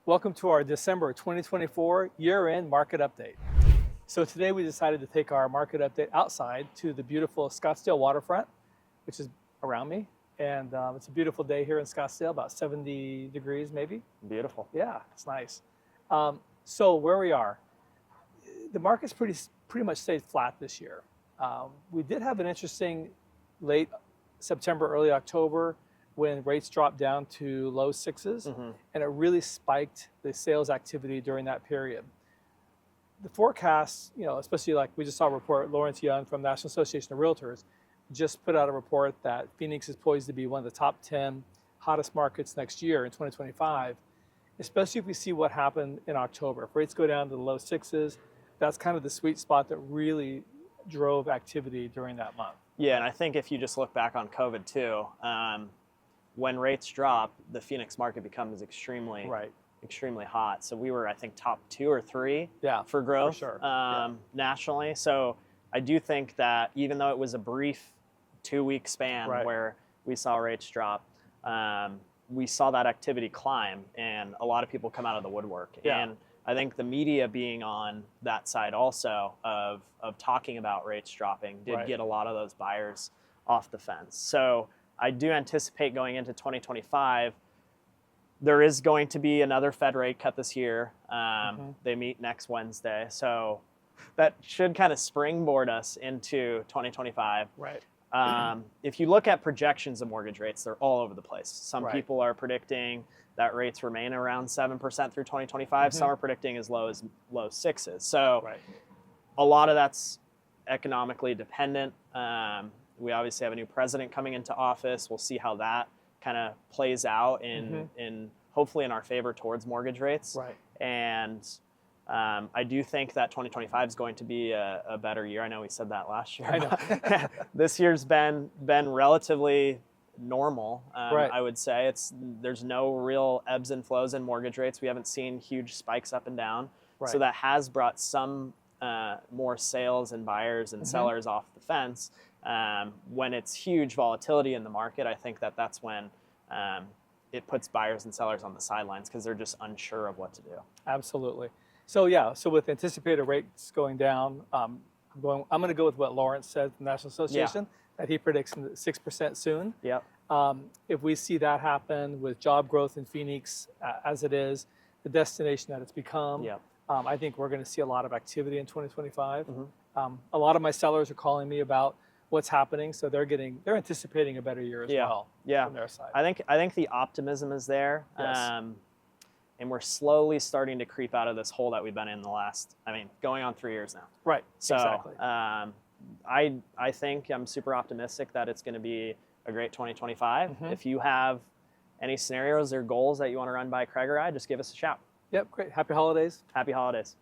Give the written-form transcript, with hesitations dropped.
Welcome to our December 2024 year-end market update. So today we decided to take our market update outside to the beautiful Scottsdale waterfront, which is around me. And it's a beautiful day here in Scottsdale, about 70 degrees maybe. Beautiful. Yeah, it's nice. So where we are, the market's pretty much stayed flat this year. We did have an interesting late September, early October when rates dropped down to low sixes, and it really spiked the sales activity during that period. The forecasts, especially like we just saw a report, Lawrence Young from National Association of Realtors just put out a report that Phoenix is poised to be one of the top 10 hottest markets next year in 2025, especially if we see what happened in October. If rates go down to the low sixes, that's kind of the sweet spot that really drove activity during that month. Yeah, and I think if you just look back on COVID too, when rates drop, the Phoenix market becomes extremely hot. So we were, I think, top 2 or 3 for growth for sure. nationally. So I do think that even though it was a brief 2-week span where we saw rates drop, we saw that activity climb and a lot of people come out of the woodwork. And I think the media being on that side also of talking about rates dropping did get a lot of those buyers off the fence. So I do anticipate going into 2025, there is going to be another Fed rate cut this year. They meet next Wednesday. So that should kind of springboard us into 2025. If you look at projections of mortgage rates, they're all over the place. Some people are predicting that rates remain around 7% through 2025. Some are predicting as low sixes. So a lot of that's economically dependent. We obviously have a new president coming into office. We'll see how that kind of plays out in hopefully in our favor towards mortgage rates. And I do think that 2025 is going to be a better year. I know we said that last year. I know. This year's been relatively normal. I would say there's no real ebbs and flows in mortgage rates. We haven't seen huge spikes up and down. So that has brought some more sales and buyers and sellers off the fence. When it's huge volatility in the market, I think that's when it puts buyers and sellers on the sidelines because they're just unsure of what to do. Absolutely. So so with anticipated rates going down, I'm going to go with what Lawrence said from the National Association, that he predicts 6% soon. If we see that happen with job growth in Phoenix as it is, the destination that it's become, I think we're going to see a lot of activity in 2025. A lot of my sellers are calling me about what's happening, so they're anticipating a better year as well from their side. I think the optimism is there, and we're slowly starting to creep out of this hole that we've been in the last, going on 3 years now. So, exactly. I think I'm super optimistic that it's going to be a great 2025. If you have any scenarios or goals that you want to run by Craig or I, just give us a shout. Yep, great. Happy holidays. Happy holidays.